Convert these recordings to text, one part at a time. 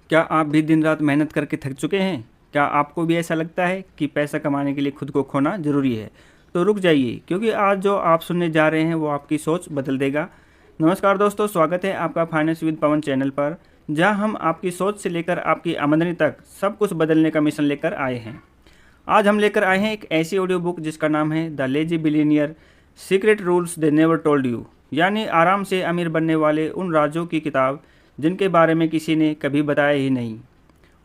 क्या आप भी दिन रात मेहनत करके थक चुके हैं? क्या आपको भी ऐसा लगता है कि पैसा कमाने के लिए खुद को खोना ज़रूरी है? तो रुक जाइए, क्योंकि आज जो आप सुनने जा रहे हैं वो आपकी सोच बदल देगा। नमस्कार दोस्तों, स्वागत है आपका फाइनेंस विद पवन चैनल पर, जहां हम आपकी सोच से लेकर आपकी आमदनी तक सब कुछ बदलने का मिशन लेकर आए हैं। आज हम लेकर आए हैं एक ऐसी ऑडियो बुक जिसका नाम है the lazy billionaire secret rules they never told you, यानी आराम से अमीर बनने वाले उन राजों की किताब जिनके बारे में किसी ने कभी बताया ही नहीं।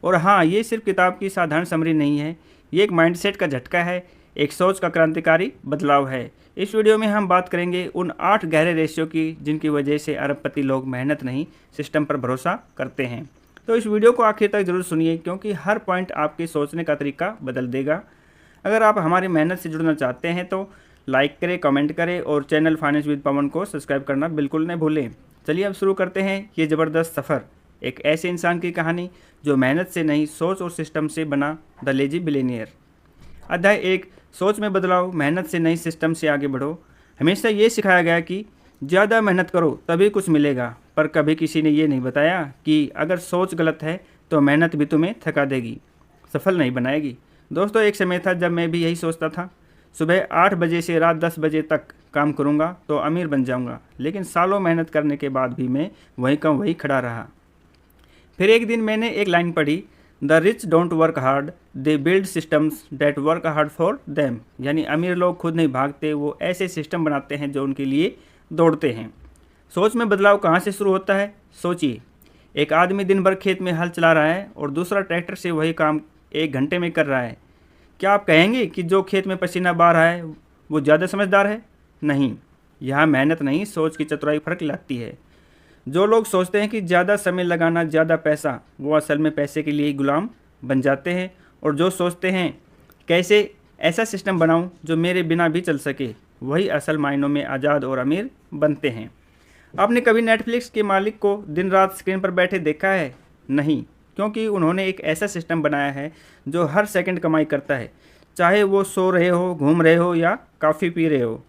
और हाँ, ये सिर्फ किताब की साधारण समरी नहीं है, ये एक माइंडसेट का झटका है, एक सोच का क्रांतिकारी बदलाव है। इस वीडियो में हम बात करेंगे उन 8 गहरे रेशियो की जिनकी वजह से अरबपति लोग मेहनत नहीं, सिस्टम पर भरोसा करते हैं। तो इस वीडियो को आखिर तक जरूर सुनिए, क्योंकि हर पॉइंट आपके सोचने का तरीका बदल देगा। अगर आप हमारी मेहनत से जुड़ना चाहते हैं तो लाइक करें, कमेंट करें और चैनल फाइनेंस विद पवन को सब्सक्राइब करना बिल्कुल न भूलें। चलिए अब शुरू करते हैं ये ज़बरदस्त सफ़र, एक ऐसे इंसान की कहानी जो मेहनत से नहीं, सोच और सिस्टम से बना, द लेजी बिलियनियर। अध्याय 1, सोच में बदलाव, मेहनत से नहीं सिस्टम से आगे बढ़ो। हमेशा ये सिखाया गया कि ज़्यादा मेहनत करो तभी कुछ मिलेगा, पर कभी किसी ने ये नहीं बताया कि अगर सोच गलत है तो मेहनत भी तुम्हें थका देगी, सफल नहीं बनाएगी। दोस्तों, एक समय था जब मैं भी यही सोचता था, सुबह 8 बजे से रात 10 बजे तक काम करूंगा तो अमीर बन जाऊंगा, लेकिन सालों मेहनत करने के बाद भी मैं वहीं खड़ा रहा। फिर एक दिन मैंने एक लाइन पढ़ी, the rich don't work hard, they build systems that work hard for them, यानी अमीर लोग खुद नहीं भागते, वो ऐसे सिस्टम बनाते हैं जो उनके लिए दौड़ते हैं। सोच में बदलाव कहाँ से शुरू होता है? सोचिए, एक आदमी दिन भर खेत में हल चला रहा है और दूसरा ट्रैक्टर से वही काम 1 घंटे में कर रहा है। क्या आप कहेंगे कि जो खेत में पसीना बहा रहा है वो ज़्यादा समझदार है? नहीं, यहाँ मेहनत नहीं, सोच की चतुराई फर्क लाती है। जो लोग सोचते हैं कि ज़्यादा समय लगाना ज़्यादा पैसा, वो असल में पैसे के लिए ही गुलाम बन जाते हैं। और जो सोचते हैं कैसे ऐसा सिस्टम बनाऊं जो मेरे बिना भी चल सके, वही असल मायनों में आज़ाद और अमीर बनते हैं। आपने कभी नेटफ्लिक्स के मालिक को दिन रात स्क्रीन पर बैठे देखा है? नहीं, क्योंकि उन्होंने एक ऐसा सिस्टम बनाया है जो हर सेकंड कमाई करता है, चाहे वो सो रहे हो, घूम रहे हो या कॉफ़ी पी रहे हो।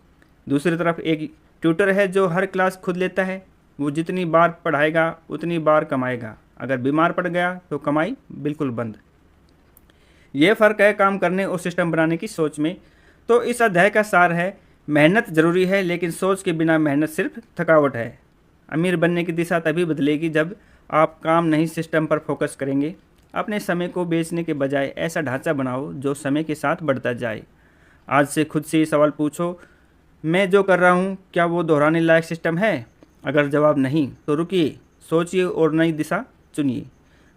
दूसरी तरफ एक ट्यूटर है जो हर क्लास खुद लेता है, वो जितनी बार पढ़ाएगा उतनी बार कमाएगा, अगर बीमार पड़ गया तो कमाई बिल्कुल बंद। ये फ़र्क है काम करने और सिस्टम बनाने की सोच में। तो इस अध्याय का सार है, मेहनत ज़रूरी है, लेकिन सोच के बिना मेहनत सिर्फ थकावट है। अमीर बनने की दिशा तभी बदलेगी जब आप काम नहीं सिस्टम पर फोकस करेंगे। अपने समय को बेचने के बजाय ऐसा ढांचा बनाओ जो समय के साथ बढ़ता जाए। आज से खुद से ये सवाल पूछो, मैं जो कर रहा हूँ क्या वो दोहराने लायक सिस्टम है? अगर जवाब नहीं तो रुकिए, सोचिए और नई दिशा चुनिए।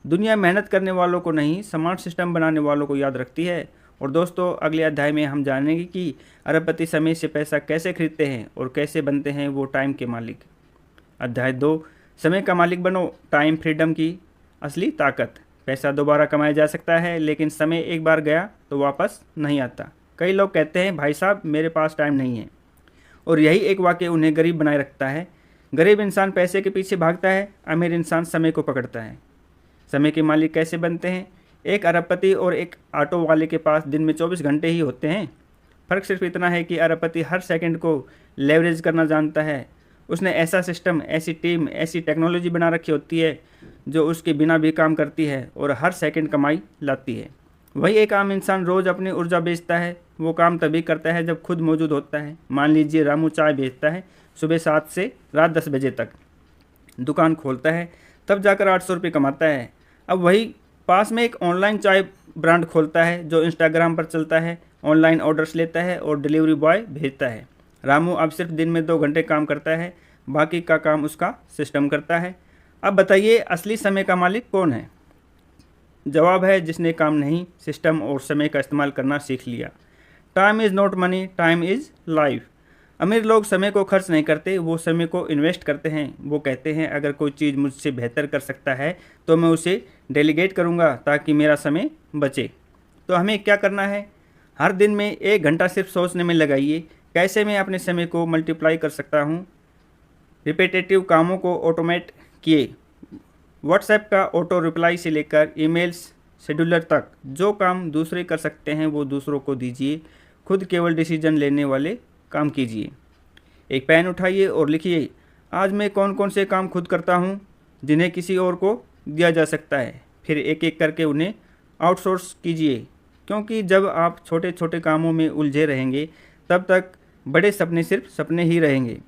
दुनिया मेहनत करने वालों को नहीं, स्मार्ट सिस्टम बनाने वालों को याद रखती है। और दोस्तों, अगले अध्याय में हम जानेंगे कि अरबपति समय से पैसा कैसे खरीदते हैं और कैसे बनते हैं वो टाइम के मालिक। अध्याय 2, समय का मालिक बनो, टाइम फ्रीडम की असली ताकत। पैसा दोबारा कमाया जा सकता है, लेकिन समय एक बार गया तो वापस नहीं आता। कई लोग कहते हैं, भाई साहब मेरे पास टाइम नहीं है, और यही एक वाक्य उन्हें गरीब बनाए रखता है। गरीब इंसान पैसे के पीछे भागता है, अमीर इंसान समय को पकड़ता है। समय के मालिक कैसे बनते हैं? एक अरबपति और एक ऑटो वाले के पास दिन में 24 घंटे ही होते हैं। फ़र्क सिर्फ इतना है कि अरबपति हर सेकंड को लेवरेज करना जानता है। उसने ऐसा सिस्टम, ऐसी टीम, ऐसी टेक्नोलॉजी बना रखी होती है जो उसके बिना भी काम करती है और हर सेकंड कमाई लाती है। वही एक आम इंसान रोज़ अपनी ऊर्जा बेचता है। वो काम तभी करता है जब खुद मौजूद होता है। मान लीजिए रामू चाय बेचता है, सुबह 7 से रात 10 बजे तक दुकान खोलता है, तब जाकर 800 रुपये कमाता है। अब वही पास में एक ऑनलाइन चाय ब्रांड खोलता है जो इंस्टाग्राम पर चलता है, ऑनलाइन ऑर्डर्स लेता है और डिलीवरी बॉय भेजता है। रामू अब सिर्फ दिन में 2 घंटे काम करता है, बाकी का काम उसका सिस्टम करता है। अब बताइए, असली समय का मालिक कौन है? जवाब है, जिसने काम नहीं, सिस्टम और समय का इस्तेमाल करना सीख लिया। Time is not money, time is life. अमीर लोग समय को खर्च नहीं करते, वो समय को इन्वेस्ट करते हैं। वो कहते हैं, अगर कोई चीज़ मुझसे बेहतर कर सकता है तो मैं उसे डेलीगेट करूँगा ताकि मेरा समय बचे। तो हमें क्या करना है? हर दिन में 1 घंटा सिर्फ सोचने में लगाइए, कैसे मैं अपने समय को मल्टीप्लाई कर सकता हूँ। रिपीटेटिव कामों को ऑटोमेट किए, व्हाट्सएप का ऑटो रिप्लाई से लेकर ईमेल्स शेड्यूलर तक। जो काम दूसरे कर सकते हैं वो दूसरों को दीजिए, खुद केवल डिसीजन लेने वाले काम कीजिए। एक पेन उठाइए और लिखिए, आज मैं कौन कौन से काम खुद करता हूँ जिन्हें किसी और को दिया जा सकता है। फिर एक एक करके उन्हें आउटसोर्स कीजिए, क्योंकि जब आप छोटे छोटे कामों में उलझे रहेंगे तब तक बड़े सपने सिर्फ सपने ही रहेंगे।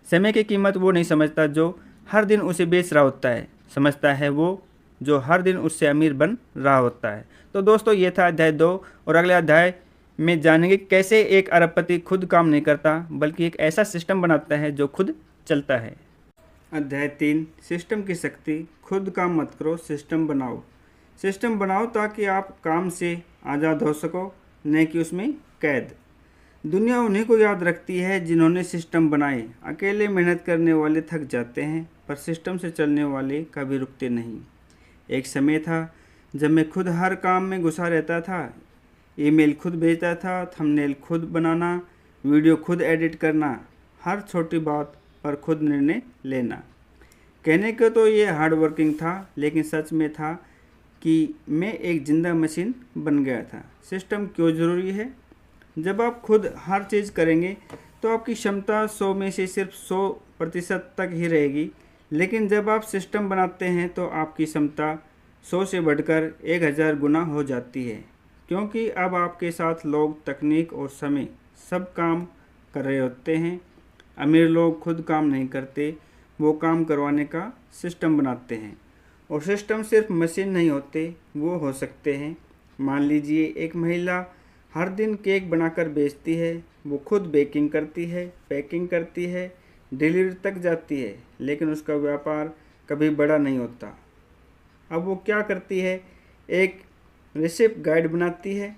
समय की कीमत वो नहीं समझता जो हर दिन उसे बेच रहा होता है, समझता है वो जो हर दिन उससे अमीर बन रहा होता है। तो दोस्तों, ये था अध्याय 2, और अगले अध्याय में जानेंगे कैसे एक अरबपति खुद काम नहीं करता बल्कि एक ऐसा सिस्टम बनाता है जो खुद चलता है। अध्याय 3, सिस्टम की शक्ति। खुद काम मत करो, सिस्टम बनाओ। सिस्टम बनाओ ताकि आप काम से आज़ाद हो सको, न कि उसमें कैद। दुनिया उन्हीं को याद रखती है जिन्होंने सिस्टम बनाए। अकेले मेहनत करने वाले थक जाते हैं, पर सिस्टम से चलने वाले कभी रुकते नहीं। एक समय था जब मैं खुद हर काम में घुसा रहता था। ईमेल खुद भेजता था, थंबनेल खुद बनाना, वीडियो खुद एडिट करना, हर छोटी बात पर खुद निर्णय लेना। कहने को तो ये हार्ड वर्किंग था, लेकिन सच में था कि मैं एक जिंदा मशीन बन गया था। सिस्टम क्यों ज़रूरी है? जब आप खुद हर चीज़ करेंगे तो आपकी क्षमता 100 में से सिर्फ 100% तक ही रहेगी, लेकिन जब आप सिस्टम बनाते हैं तो आपकी क्षमता 100 से बढ़कर 1000 गुना हो जाती है, क्योंकि अब आपके साथ लोग, तकनीक और समय सब काम कर रहे होते हैं। अमीर लोग खुद काम नहीं करते, वो काम करवाने का सिस्टम बनाते हैं। और सिस्टम सिर्फ मशीन नहीं होते, वो हो सकते हैं। मान लीजिए एक महिला हर दिन केक बनाकर बेचती है। वो खुद बेकिंग करती है, पैकिंग करती है, डिलीवरी तक जाती है, लेकिन उसका व्यापार कभी बड़ा नहीं होता। अब वो क्या करती है? एक रेसिपी गाइड बनाती है,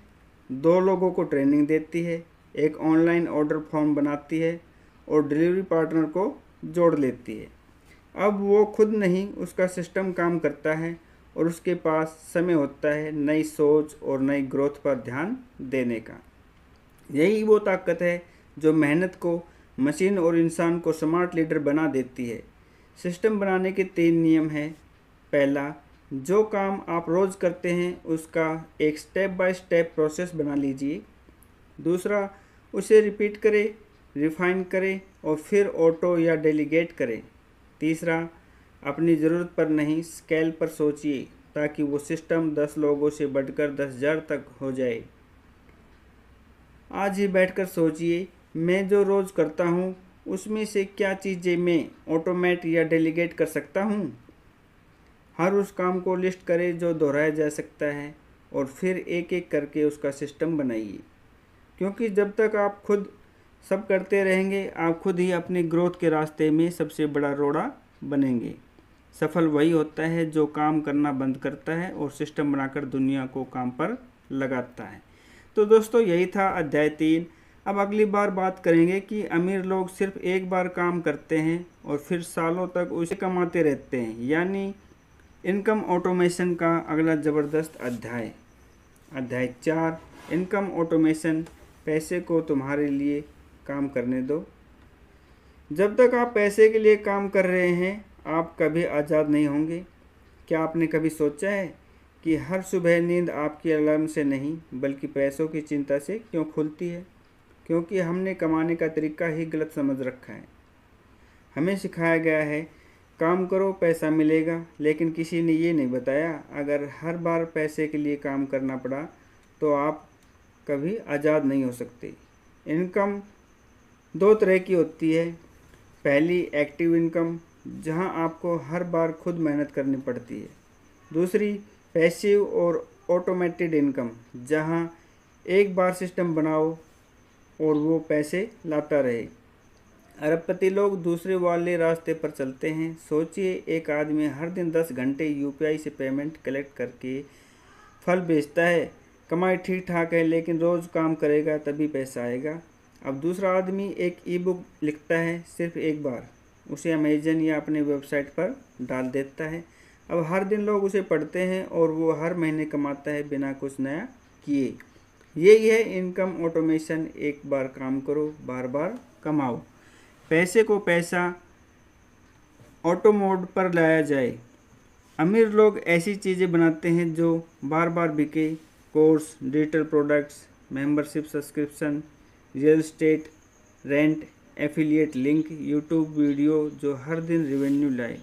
2 लोगों को ट्रेनिंग देती है, एक ऑनलाइन ऑर्डर फॉर्म बनाती है और डिलीवरी पार्टनर को जोड़ लेती है। अब वो खुद नहीं, उसका सिस्टम काम करता है और उसके पास समय होता है नई सोच और नई ग्रोथ पर ध्यान देने का। यही वो ताकत है जो मेहनत को, मशीन और इंसान को स्मार्ट लीडर बना देती है। सिस्टम बनाने के 3 नियम हैं। पहला, जो काम आप रोज़ करते हैं उसका एक स्टेप बाय स्टेप प्रोसेस बना लीजिए। दूसरा, उसे रिपीट करें, रिफाइन करें और फिर ऑटो या डेलीगेट करें। तीसरा, अपनी ज़रूरत पर नहीं, स्केल पर सोचिए ताकि वो सिस्टम 10 लोगों से बढ़कर 10,000 तक हो जाए। आज ही बैठकर सोचिए, मैं जो रोज़ करता हूँ उसमें से क्या चीज़ें मैं ऑटोमेट या डेलीगेट कर सकता हूँ। हर उस काम को लिस्ट करें जो दोहराया जा सकता है और फिर एक एक करके उसका सिस्टम बनाइए, क्योंकि जब तक आप खुद सब करते रहेंगे आप खुद ही अपनी ग्रोथ के रास्ते में सबसे बड़ा रोड़ा बनेंगे। सफल वही होता है जो काम करना बंद करता है और सिस्टम बनाकर दुनिया को काम पर लगाता है। तो दोस्तों, यही था अध्याय 3। अब अगली बार बात करेंगे कि अमीर लोग सिर्फ एक बार काम करते हैं और फिर सालों तक उसे कमाते रहते हैं, यानी इनकम ऑटोमेशन का अगला ज़बरदस्त अध्याय। अध्याय 4, इनकम ऑटोमेशन। पैसे को तुम्हारे लिए काम करने दो। जब तक आप पैसे के लिए काम कर रहे हैं आप कभी आज़ाद नहीं होंगे। क्या आपने कभी सोचा है कि हर सुबह नींद आपकी अलार्म से नहीं बल्कि पैसों की चिंता से क्यों खुलती है? क्योंकि हमने कमाने का तरीका ही गलत समझ रखा है। हमें सिखाया गया है काम करो पैसा मिलेगा, लेकिन किसी ने ये नहीं बताया अगर हर बार पैसे के लिए काम करना पड़ा तो आप कभी आज़ाद नहीं हो सकते। इनकम 2 तरह की होती है। पहली, एक्टिव इनकम, जहां आपको हर बार खुद मेहनत करनी पड़ती है। दूसरी, पैसिव और ऑटोमेटेड इनकम, जहां एक बार सिस्टम बनाओ और वो पैसे लाता रहे। अरबपति लोग दूसरे वाले रास्ते पर चलते हैं। सोचिए, एक आदमी हर दिन 10 घंटे यूपीआई से पेमेंट कलेक्ट करके फल बेचता है। कमाई ठीक ठाक है, लेकिन रोज़ काम करेगा तभी पैसा आएगा। अब दूसरा आदमी एक ई बुक लिखता है सिर्फ एक बार, उसे अमेजन या अपने वेबसाइट पर डाल देता है। अब हर दिन लोग उसे पढ़ते हैं और वो हर महीने कमाता है बिना कुछ नया किए। यही है इनकम ऑटोमेशन। एक बार काम करो, बार बार कमाओ। पैसे को पैसा ऑटो मोड पर लाया जाए। अमीर लोग ऐसी चीज़ें बनाते हैं जो बार बार बिके। Course, digital products, membership subscription, real estate, rent, affiliate link, YouTube video जो हर दिन रेवेन्यू लाए।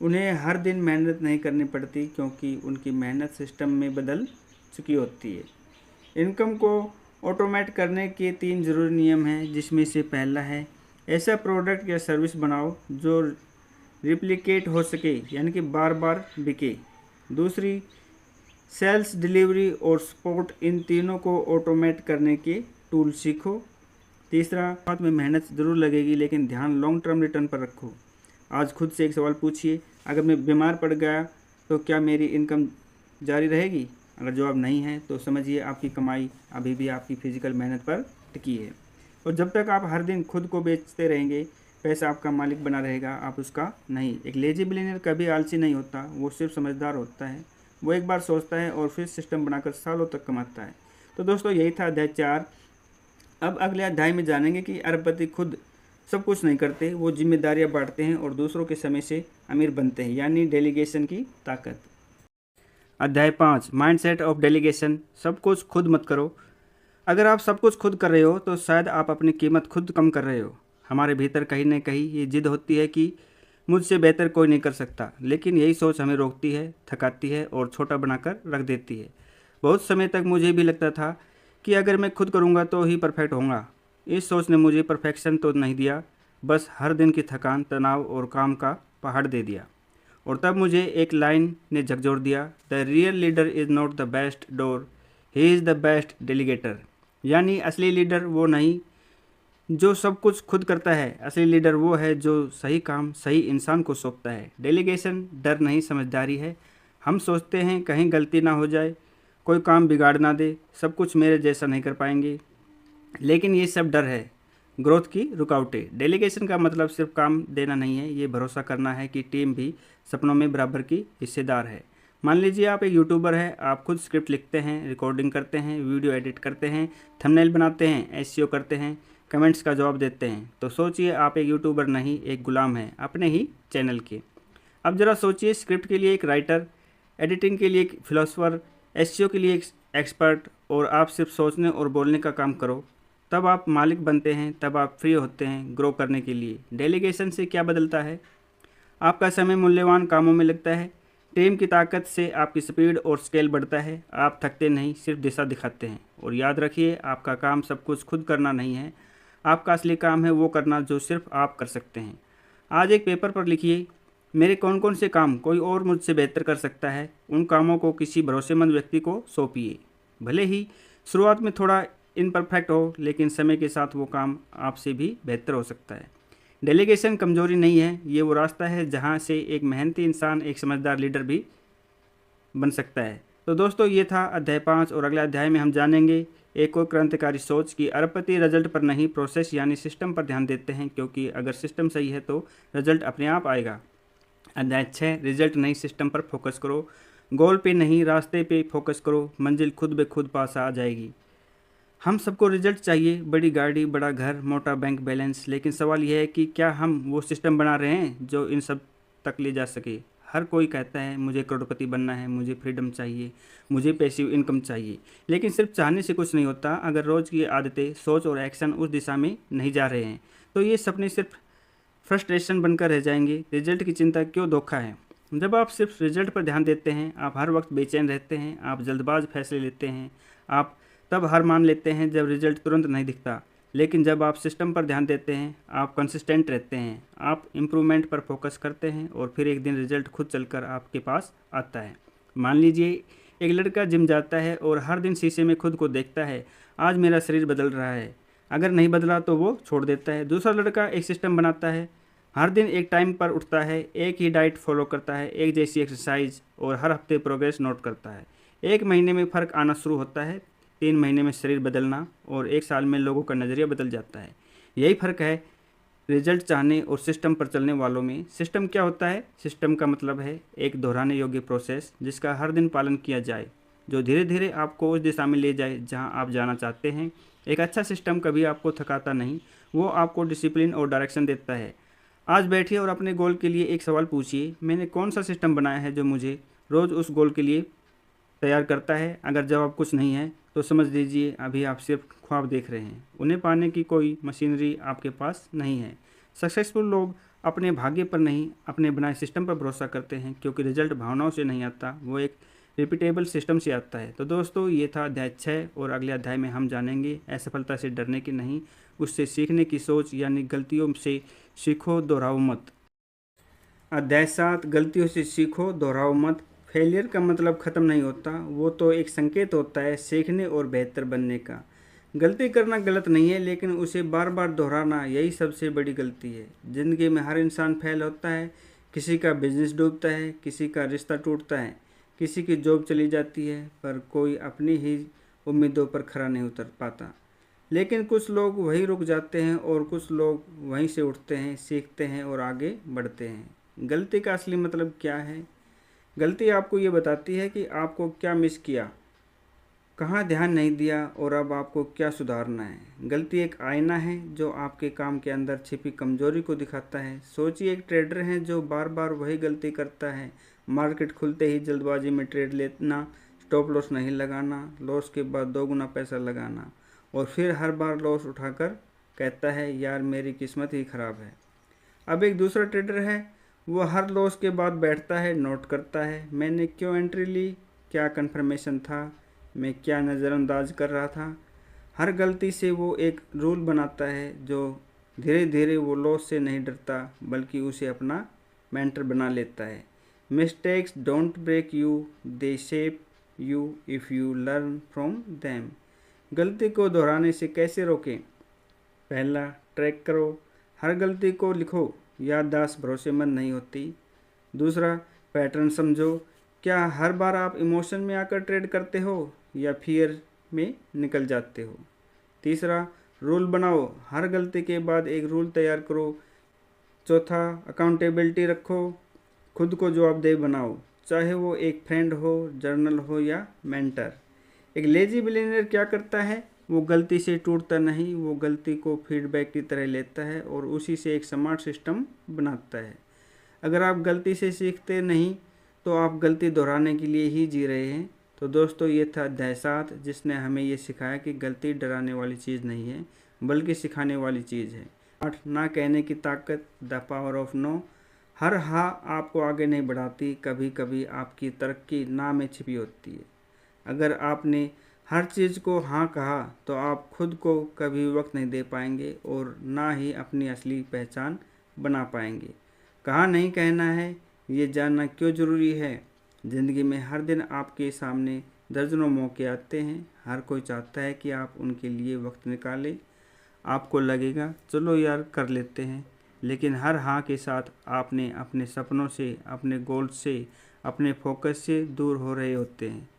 उन्हें हर दिन मेहनत नहीं करनी पड़ती क्योंकि उनकी मेहनत सिस्टम में बदल चुकी होती है। इनकम को ऑटोमेट करने के 3 ज़रूरी नियम हैं, जिसमें से पहला है ऐसा प्रोडक्ट या सर्विस बनाओ जो रिप्लिकेट हो सके, यानी कि बार बार बिके। दूसरी, सेल्स, डिलीवरी और सपोर्ट, इन तीनों को ऑटोमेट करने के टूल सीखो। तीसरा, बात में मेहनत ज़रूर लगेगी लेकिन ध्यान लॉन्ग टर्म रिटर्न पर रखो। आज खुद से एक सवाल पूछिए, अगर मैं बीमार पड़ गया तो क्या मेरी इनकम जारी रहेगी? अगर जवाब नहीं है तो समझिए आपकी कमाई अभी भी आपकी फिजिकल मेहनत पर टिकी है। और जब तक आप हर दिन खुद को बेचते रहेंगे, पैसा आपका मालिक बना रहेगा, आप उसका नहीं। एक लेजी बिलियनर कभी आलसी नहीं होता, वो सिर्फ समझदार होता है। वो एक बार सोचता है और फिर सिस्टम बनाकर सालों तक कमाता है। तो दोस्तों, यही था अध्याय 4। अब अगले अध्याय में जानेंगे कि अरबपति खुद सब कुछ नहीं करते, वो जिम्मेदारियां बांटते हैं और दूसरों के समय से अमीर बनते हैं, यानी डेलीगेशन की ताकत। अध्याय 5, माइंडसेट ऑफ डेलीगेशन। सब कुछ खुद मत करो। अगर आप सब कुछ खुद कर रहे हो तो शायद आप अपनी कीमत खुद कम कर रहे हो। हमारे भीतर कहीं ना कहीं ये जिद होती है कि मुझसे बेहतर कोई नहीं कर सकता, लेकिन यही सोच हमें रोकती है, थकाती है और छोटा बनाकर रख देती है। बहुत समय तक मुझे भी लगता था कि अगर मैं खुद करूँगा तो ही परफेक्ट होऊंगा। इस सोच ने मुझे परफेक्शन तो नहीं दिया, बस हर दिन की थकान, तनाव और काम का पहाड़ दे दिया। और तब मुझे एक लाइन ने झकझोर दिया, the real leader is not the best door, he is the best delegator. यानी असली लीडर वो नहीं जो सब कुछ खुद करता है, असली लीडर वो है जो सही काम सही इंसान को सौंपता है। डेलीगेशन डर नहीं, समझदारी है। हम सोचते हैं कहीं गलती ना हो जाए, कोई काम बिगाड़ ना दे, सब कुछ मेरे जैसा नहीं कर पाएंगे, लेकिन ये सब डर है ग्रोथ की रुकावटें। डेलीगेशन का मतलब सिर्फ काम देना नहीं है, ये भरोसा करना है कि टीम भी सपनों में बराबर की हिस्सेदार है। मान लीजिए आप एक यूट्यूबर है, आप खुद स्क्रिप्ट लिखते हैं, रिकॉर्डिंग करते हैं, वीडियो एडिट करते हैं, थंबनेल बनाते हैं, एसईओ करते हैं, कमेंट्स का जवाब देते हैं। तो सोचिए आप एक यूट्यूबर नहीं, एक गुलाम हैं अपने ही चैनल के। अब ज़रा सोचिए, स्क्रिप्ट के लिए एक राइटर, एडिटिंग के लिए एक फिलोसोफर, एसईओ के लिए एक एक्सपर्ट, और आप सिर्फ सोचने और बोलने का काम करो। तब आप मालिक बनते हैं, तब आप फ्री होते हैं ग्रो करने के लिए। डेलीगेशन से क्या बदलता है? आपका समय मूल्यवान कामों में लगता है। टीम की ताकत से आपकी स्पीड और स्केल बढ़ता है। आप थकते नहीं, सिर्फ दिशा दिखाते हैं। और याद रखिए, आपका काम सब कुछ खुद करना नहीं है, आपका असली काम है वो करना जो सिर्फ आप कर सकते हैं। आज एक पेपर पर लिखिए, मेरे कौन कौन से काम कोई और मुझसे बेहतर कर सकता है। उन कामों को किसी भरोसेमंद व्यक्ति को सौंपिए। भले ही शुरुआत में थोड़ा इनपरफेक्ट हो, लेकिन समय के साथ वो काम आपसे भी बेहतर हो सकता है। डेलीगेशन कमजोरी नहीं है, ये वो रास्ता है जहाँ से एक मेहनती इंसान एक समझदार लीडर भी बन सकता है। तो दोस्तों, ये था अध्याय 5, और अगले अध्याय में हम जानेंगे एक और क्रांतिकारी सोच कि अरबपति रिजल्ट पर नहीं, प्रोसेस यानी सिस्टम पर ध्यान देते हैं, क्योंकि अगर सिस्टम सही है तो रिजल्ट अपने आप आएगा। अध्याय 6, रिजल्ट नहीं सिस्टम पर फोकस करो। गोल पे नहीं, रास्ते पे फोकस करो, मंजिल खुद ब खुद पास आ जाएगी। हम सबको रिजल्ट चाहिए, बड़ी गाड़ी, बड़ा घर, मोटा बैंक बैलेंस, लेकिन सवाल यह है कि क्या हम वो सिस्टम बना रहे हैं जो इन सब तक ले जा सके। हर कोई कहता है मुझे करोड़पति बनना है, मुझे फ्रीडम चाहिए, मुझे पैसिव इनकम चाहिए, लेकिन सिर्फ चाहने से कुछ नहीं होता। अगर रोज़ की आदतें, सोच और एक्शन उस दिशा में नहीं जा रहे हैं तो ये सपने सिर्फ फ्रस्ट्रेशन बनकर रह जाएंगे। रिजल्ट की चिंता क्यों धोखा है? जब आप सिर्फ रिजल्ट पर ध्यान देते हैं, आप हर वक्त बेचैन रहते हैं, आप जल्दबाज फैसले लेते हैं, आप तब हार मान लेते हैं जब रिजल्ट तुरंत नहीं दिखता। लेकिन जब आप सिस्टम पर ध्यान देते हैं, आप कंसिस्टेंट रहते हैं, आप इम्प्रूवमेंट पर फोकस करते हैं, और फिर एक दिन रिजल्ट खुद चलकर आपके पास आता है। मान लीजिए एक लड़का जिम जाता है और हर दिन शीशे में खुद को देखता है, आज मेरा शरीर बदल रहा है। अगर नहीं बदला तो वो छोड़ देता है। दूसरा लड़का एक सिस्टम बनाता है, हर दिन एक टाइम पर उठता है, एक ही डाइट फॉलो करता है, एक जैसी एक्सरसाइज, और हर हफ्ते प्रोग्रेस नोट करता है। 1 महीने में फ़र्क आना शुरू होता है, 3 महीने में शरीर बदलना, और 1 साल में लोगों का नज़रिया बदल जाता है। यही फ़र्क है रिजल्ट चाहने और सिस्टम पर चलने वालों में। सिस्टम क्या होता है? सिस्टम का मतलब है एक दोहराने योग्य प्रोसेस जिसका हर दिन पालन किया जाए, जो धीरे धीरे आपको उस दिशा में ले जाए जहां आप जाना चाहते हैं। एक अच्छा सिस्टम कभी आपको थकाता नहीं, वो आपको डिसिप्लिन और डायरेक्शन देता है। आज बैठिए और अपने गोल के लिए एक सवाल पूछिए, मैंने कौन सा सिस्टम बनाया है जो मुझे रोज़ उस गोल के लिए तैयार करता है। अगर जवाब कुछ नहीं है तो समझ लीजिए अभी आप सिर्फ ख्वाब देख रहे हैं, उन्हें पाने की कोई मशीनरी आपके पास नहीं है। सक्सेसफुल लोग अपने भाग्य पर नहीं, अपने बनाए सिस्टम पर भरोसा करते हैं, क्योंकि रिजल्ट भावनाओं से नहीं आता, वो एक रिपीटेबल सिस्टम से आता है। तो दोस्तों, ये था अध्याय 6 और अगले अध्याय में हम जानेंगे असफलता से डरने की नहीं, उससे सीखने की सोच, यानी गलतियों से सीखो, दोहराओ मत। अध्याय 7, गलतियों से सीखो, दोहराओ मत। फेलियर का मतलब ख़त्म नहीं होता, वो तो एक संकेत होता है सीखने और बेहतर बनने का। गलती करना गलत नहीं है, लेकिन उसे बार बार दोहराना यही सबसे बड़ी गलती है। ज़िंदगी में हर इंसान फेल होता है, किसी का बिजनेस डूबता है, किसी का रिश्ता टूटता है, किसी की जॉब चली जाती है, पर कोई अपनी ही उम्मीदों पर खरा नहीं उतर पाता। लेकिन कुछ लोग वहीं रुक जाते हैं और कुछ लोग वहीं से उठते हैं, सीखते हैं और आगे बढ़ते हैं। गलती का असली मतलब क्या है? गलती आपको ये बताती है कि आपको क्या मिस किया, कहाँ ध्यान नहीं दिया और अब आपको क्या सुधारना है। गलती एक आईना है जो आपके काम के अंदर छिपी कमजोरी को दिखाता है। सोचिए, एक ट्रेडर है जो बार बार वही गलती करता है। मार्केट खुलते ही जल्दबाजी में ट्रेड लेना, स्टॉप लॉस नहीं लगाना, लॉस के बाद 2 गुना पैसा लगाना, और फिर हर बार लॉस उठाकर कहता है यार मेरी किस्मत ही ख़राब है। अब एक दूसरा ट्रेडर है, वो हर लॉस के बाद बैठता है, नोट करता है मैंने क्यों एंट्री ली, क्या कन्फर्मेशन था, मैं क्या नज़रअंदाज कर रहा था। हर गलती से वो एक रूल बनाता है जो धीरे धीरे वो लॉस से नहीं डरता, बल्कि उसे अपना मेंटर बना लेता है। Mistakes don't break you, they shape you if you learn from them. गलती को दोहराने से कैसे रोकें? पहला, ट्रैक करो, हर गलती को लिखो, याददाश्त भरोसेमंद नहीं होती। दूसरा, पैटर्न समझो, क्या हर बार आप इमोशन में आकर ट्रेड करते हो या फियर में निकल जाते हो। तीसरा, रूल बनाओ, हर गलती के बाद एक रूल तैयार करो। चौथा, अकाउंटेबिलिटी रखो, खुद को जवाबदेह बनाओ, चाहे वो एक फ्रेंड हो, जर्नल हो या मेंटर। एक लेजी बिलियनियर क्या करता है? वो गलती से टूटता नहीं, वो गलती को फीडबैक की तरह लेता है और उसी से एक स्मार्ट सिस्टम बनाता है। अगर आप गलती से सीखते नहीं तो आप गलती दोहराने के लिए ही जी रहे हैं। तो दोस्तों, ये था अध्याय 7, जिसने हमें ये सिखाया कि गलती डराने वाली चीज़ नहीं है, बल्कि सिखाने वाली चीज़ है। 8, ना कहने की ताकत, द पावर ऑफ नो। हर हाँ आपको आगे नहीं बढ़ाती, कभी कभी आपकी तरक्की ना में छिपी होती है। अगर आपने हर चीज़ को हाँ कहा तो आप खुद को कभी वक्त नहीं दे पाएंगे और ना ही अपनी असली पहचान बना पाएंगे। कहाँ नहीं कहना है, ये जानना क्यों ज़रूरी है? ज़िंदगी में हर दिन आपके सामने दर्जनों मौके आते हैं, हर कोई चाहता है कि आप उनके लिए वक्त निकालें। आपको लगेगा चलो यार कर लेते हैं, लेकिन हर हाँ के साथ आपने अपने सपनों से, अपने गोल से, अपने फोकस से दूर हो रहे होते हैं।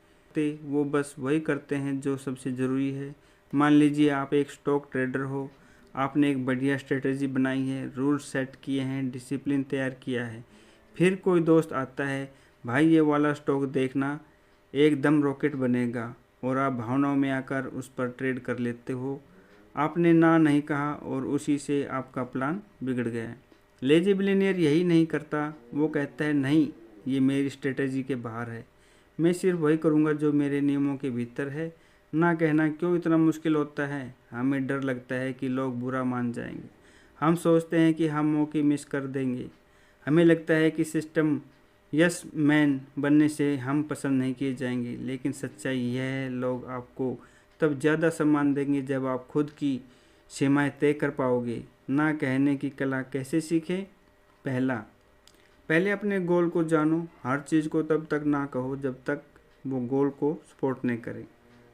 वो बस वही करते हैं जो सबसे ज़रूरी है। मान लीजिए आप एक स्टॉक ट्रेडर हो, आपने एक बढ़िया स्ट्रेटजी बनाई है, रूल सेट किए हैं, डिसिप्लिन तैयार किया है। फिर कोई दोस्त आता है, भाई ये वाला स्टॉक देखना, एकदम रॉकेट बनेगा, और आप भावनाओं में आकर उस पर ट्रेड कर लेते हो। आपने ना नहीं कहा और उसी से आपका प्लान बिगड़ गया। लेजी बिलियनियर यही नहीं करता, वो कहता है नहीं, ये मेरी स्ट्रेटजी के बाहर है, मैं सिर्फ वही करूँगा जो मेरे नियमों के भीतर है। ना कहना क्यों इतना मुश्किल होता है? हमें डर लगता है कि लोग बुरा मान जाएंगे, हम सोचते हैं कि हम मौके मिस कर देंगे, हमें लगता है कि सिस्टम यस मैन बनने से हम पसंद नहीं किए जाएंगे। लेकिन सच्चाई यह है, लोग आपको तब ज़्यादा सम्मान देंगे जब आप खुद की सीमाएं तय कर पाओगे। ना कहने की कला कैसे सीखें? पहले अपने गोल को जानो, हर चीज़ को तब तक ना कहो जब तक वो गोल को सपोर्ट नहीं करे।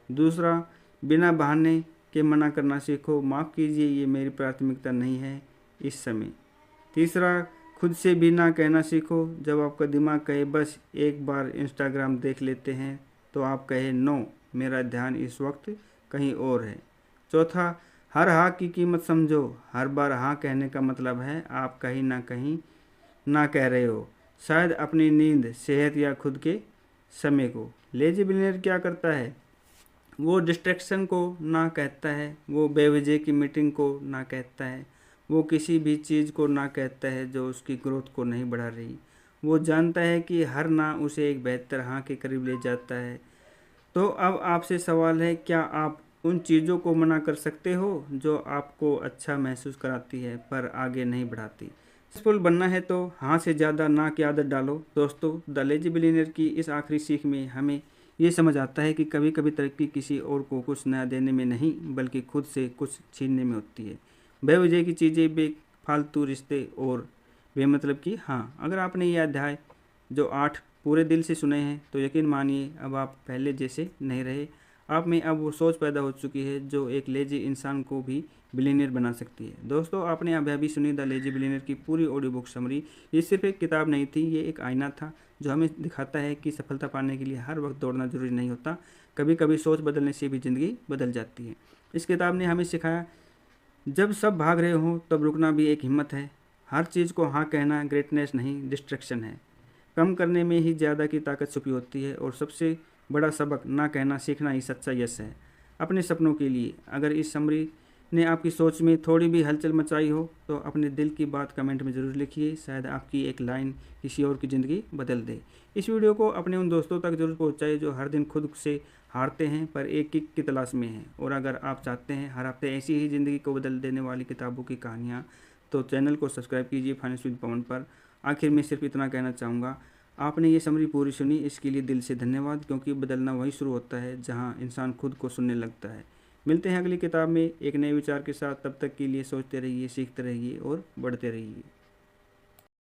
दूसरा, बिना बहाने के मना करना सीखो, माफ़ कीजिए ये मेरी प्राथमिकता नहीं है इस समय। तीसरा, खुद से भी ना कहना सीखो, जब आपका दिमाग कहे बस एक बार इंस्टाग्राम देख लेते हैं, तो आप कहे नो, मेरा ध्यान इस वक्त कहीं और है। चौथा, हर हाँ की कीमत समझो, हर बार हाँ कहने का मतलब है आप कहीं ना कह रहे हो, शायद अपनी नींद, सेहत या खुद के समय को। लेजी बिलियनर क्या करता है? वो डिस्ट्रैक्शन को ना कहता है, वो बेवजह की मीटिंग को ना कहता है, वो किसी भी चीज़ को ना कहता है जो उसकी ग्रोथ को नहीं बढ़ा रही। वो जानता है कि हर ना उसे एक बेहतर हाँ के करीब ले जाता है। तो अब आपसे सवाल है, क्या आप उन चीज़ों को मना कर सकते हो जो आपको अच्छा महसूस कराती है पर आगे नहीं बढ़ाती? सक्सेसफुल बनना है तो हाँ से ज़्यादा ना की आदत डालो। दोस्तों, द लेजी बिलियनियर की इस आखिरी सीख में हमें ये समझ आता है कि कभी कभी तरक्की किसी और को कुछ नया देने में नहीं, बल्कि खुद से कुछ छीनने में होती है। बेवजह की चीज़ें, बेफालतू रिश्ते और बेमतलब की हाँ। अगर आपने ये अध्याय जो 8 पूरे दिल से सुने हैं तो यकीन मानिए अब आप पहले जैसे नहीं रहे। आप में अब वो सोच पैदा हो चुकी है जो एक लेजी इंसान को भी बिलियनियर बना सकती है। दोस्तों, आपने अभी सुनी द लेजी बिलियनियर की पूरी ऑडियो बुक समरी। ये सिर्फ एक किताब नहीं थी, ये एक आईना था जो हमें दिखाता है कि सफलता पाने के लिए हर वक्त दौड़ना जरूरी नहीं होता। कभी कभी सोच बदलने से भी ज़िंदगी बदल जाती है। इस किताब ने हमें सिखाया, जब सब भाग रहे हों तब रुकना भी एक हिम्मत है। हर चीज़ को हाँ कहना ग्रेटनेस नहीं, डिस्ट्रैक्शन है। कम करने में ही ज़्यादा की ताकत छुपी होती है और सबसे बड़ा सबक ना कहना सीखना ही सच्चा यश है अपने सपनों के लिए। अगर इस समरी ने आपकी सोच में थोड़ी भी हलचल मचाई हो तो अपने दिल की बात कमेंट में ज़रूर लिखिए। शायद आपकी एक लाइन किसी और की ज़िंदगी बदल दे। इस वीडियो को अपने उन दोस्तों तक जरूर पहुँचाइए जो हर दिन खुद से हारते हैं पर एक किक की तलाश में हैं। और अगर आप चाहते हैं हर हफ्ते ऐसी ही ज़िंदगी को बदल देने वाली किताबों की कहानियाँ, तो चैनल को सब्सक्राइब कीजिए फाइनेंस विद पवन पर। आखिर में सिर्फ इतना कहना चाहूँगा, आपने ये समरी पूरी सुनी, इसके लिए दिल से धन्यवाद, क्योंकि बदलना वहीं शुरू होता है जहाँ इंसान खुद को सुनने लगता है। मिलते हैं अगली किताब में एक नए विचार के साथ। तब तक के लिए सोचते रहिए, सीखते रहिए और बढ़ते रहिए।